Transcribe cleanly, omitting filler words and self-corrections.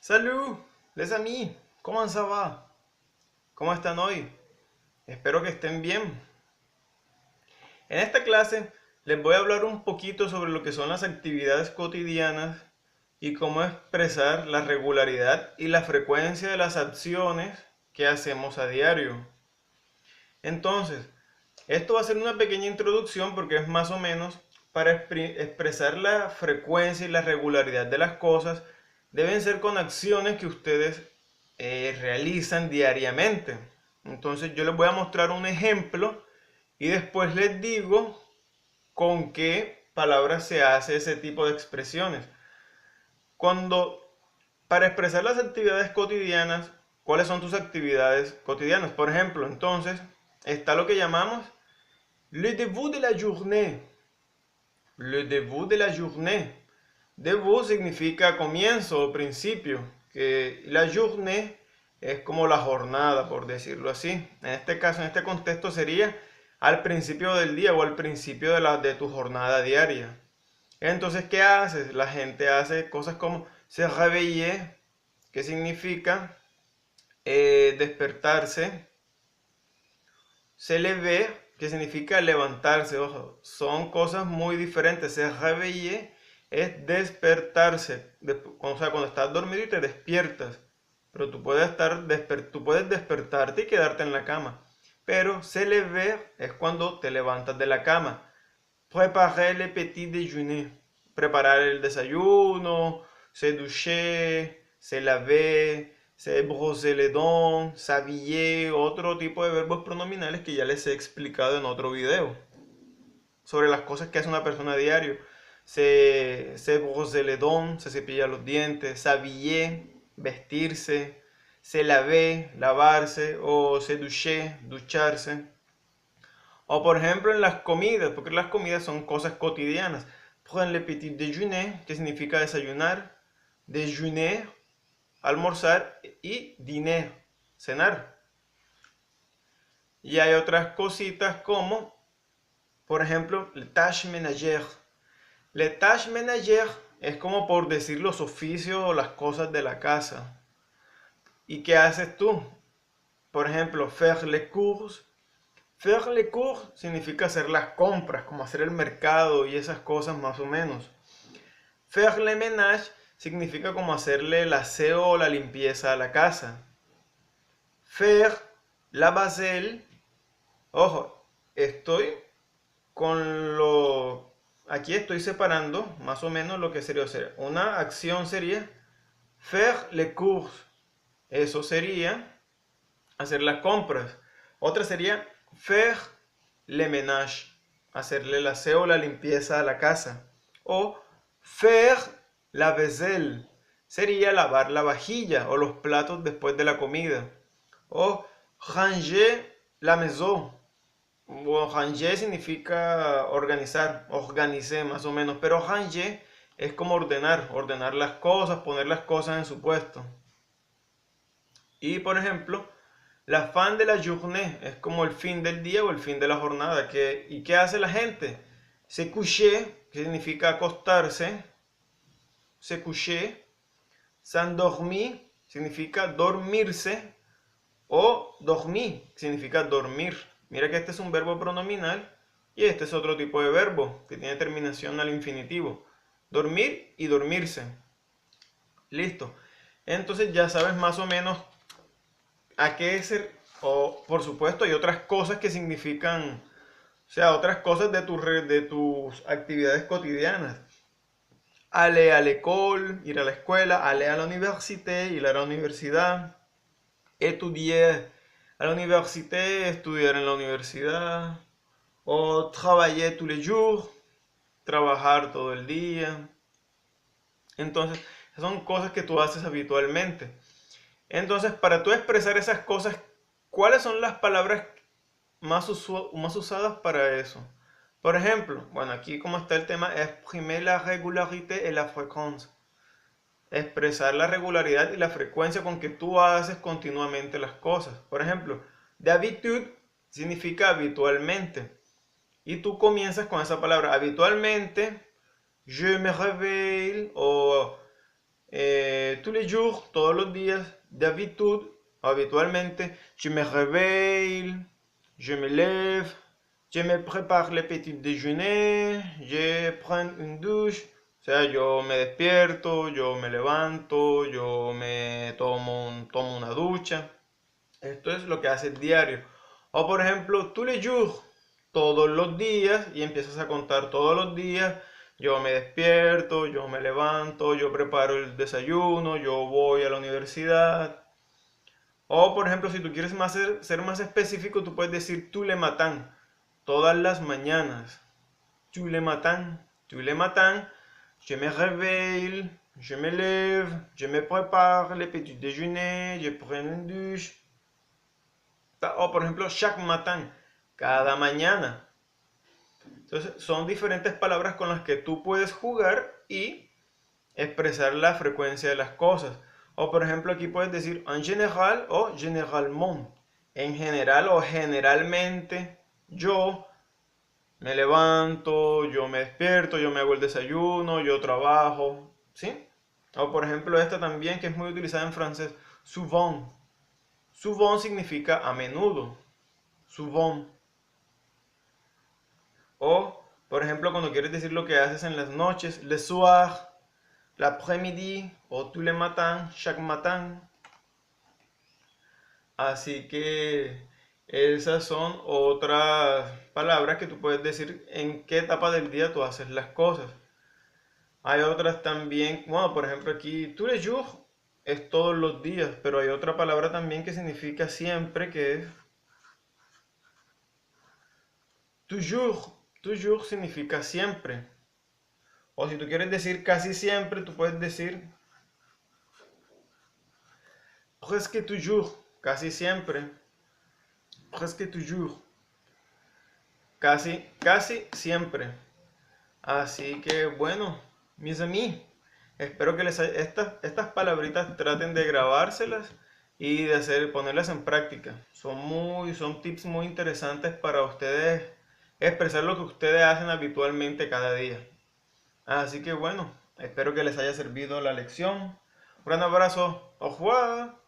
Salut, les amis, ¿cómo ça va? ¿Cómo están hoy? Espero que estén bien. En esta clase les voy a hablar un poquito sobre lo que son las actividades cotidianas y cómo expresar la regularidad y la frecuencia de las acciones que hacemos a diario. Entonces, esto va a ser una pequeña introducción porque es más o menos para expresar la frecuencia y la regularidad de las cosas. Deben ser con acciones que ustedes realizan diariamente. Entonces yo les voy a mostrar un ejemplo y después les digo con qué palabras se hace ese tipo de expresiones. Cuando, para expresar las actividades cotidianas, ¿cuáles son tus actividades cotidianas? Por ejemplo, entonces, está lo que llamamos le début de la journée. Le début de la journée. Début significa comienzo o principio, que la journée es como la jornada, por decirlo así. En este caso, en este contexto sería al principio del día o al principio de tu jornada diaria. Entonces, ¿qué haces? La gente hace cosas como se réveiller, que significa despertarse, se lever, que significa levantarse. Ojo, son cosas muy diferentes. Se réveiller es despertarse. O sea, cuando estás dormido y te despiertas. Pero tú puedes despertarte y quedarte en la cama. Pero se lever es cuando te levantas de la cama. Préparer le petit déjeuner. Preparar el desayuno, se doucher, se laver, se brosser les dents, s'habiller, otro tipo de verbos pronominales que ya les he explicado en otro video. Sobre las cosas que hace una persona a diario. Se brosser les dents, se cepilla los dientes, s'habiller, vestirse, se laver, lavarse, o se doucher, ducharse. O por ejemplo en las comidas, porque las comidas son cosas cotidianas. Prendre le petit déjeuner, que significa desayunar, déjeuner, almorzar, y dîner, cenar. Y hay otras cositas como, por ejemplo, le tâche ménagère. Le tâche ménagère es como por decir los oficios o las cosas de la casa. ¿Y qué haces tú? Por ejemplo, faire les courses. Faire les courses significa hacer las compras, como hacer el mercado y esas cosas más o menos. Faire le ménage significa como hacerle el aseo o la limpieza a la casa. Faire la vaisselle. Ojo, estoy con lo... Aquí estoy separando más o menos lo que sería. O sea, una acción sería faire les courses. Eso sería hacer las compras. Otra sería faire le ménage, hacerle el aseo o la limpieza a la casa. O faire la vaisselle, sería lavar la vajilla o los platos después de la comida. O ranger la maison. Bueno, ranger significa organizar, organicé más o menos, pero ranger es como ordenar las cosas, poner las cosas en su puesto. Y por ejemplo, la fin de la journée es como el fin del día o el fin de la jornada. ¿Y qué hace la gente? Se coucher, que significa acostarse. Se coucher. S'endormir significa dormirse. O dormir significa dormir. Mira que este es un verbo pronominal y este es otro tipo de verbo que tiene terminación al infinitivo. Dormir y dormirse. Listo. Entonces ya sabes más o menos a qué ser, o por supuesto hay otras cosas que significan, o sea, otras cosas de tus actividades cotidianas. Aller à l'école, ir a la escuela, aller à l'université, ir a la universidad, étudier a la université, estudiar en la universidad, o travailler tous les jours, trabajar todo el día. Entonces, son cosas que tú haces habitualmente. Entonces, para tú expresar esas cosas, ¿cuáles son las palabras más usadas para eso? Por ejemplo, bueno, aquí como está el tema, exprimer la régularité et la fréquence. Expresar la regularidad y la frecuencia con que tú haces continuamente las cosas. Por ejemplo, d'habitude significa habitualmente. Y tú comienzas con esa palabra habitualmente. Je me réveille o tous les jours, todos los días, d'habitude, habitualmente, je me réveille, je me lève, je me prépare le petit déjeuner, je prends une douche. O sea, yo me despierto, yo me levanto, yo me tomo una ducha. Esto es lo que haces diario. O por ejemplo, tous les jours, todos los días, y empiezas a contar todos los días. Yo me despierto, yo me levanto, yo preparo el desayuno, yo voy a la universidad. O por ejemplo, si tú quieres ser más específico, tú puedes decir tous les matins, todas las mañanas. Tous les matins, je me réveille, je me lève, je me prépare le petit déjeuner, je prends une douche. O por ejemplo, chaque matin, cada mañana. Entonces, son diferentes palabras con las que tú puedes jugar y expresar la frecuencia de las cosas. O por ejemplo, aquí puedes decir en general o généralement. En general o generalmente, yo me levanto, yo me despierto, yo me hago el desayuno, yo trabajo, ¿sí? O por ejemplo, esta también que es muy utilizada en francés, souvent. Souvent significa a menudo. Souvent. O, por ejemplo, cuando quieres decir lo que haces en las noches, le soir, l'après-midi o tous les matins, chaque matin. Así que esas son otras palabras que tú puedes decir en qué etapa del día tú haces las cosas. Hay otras también, bueno, por ejemplo aquí, tous les jours es todos los días, pero hay otra palabra también que significa siempre, que es toujours. Toujours significa siempre. O si tú quieres decir casi siempre, tú puedes decir presque toujours, casi siempre. Presque toujours. Casi siempre. Así que bueno, mis amigos, espero que estas palabritas traten de grabárselas y de ponerlas en práctica. Son tips muy interesantes para ustedes expresar lo que ustedes hacen habitualmente cada día. Así que bueno, espero que les haya servido la lección. Un gran abrazo. Au revoir.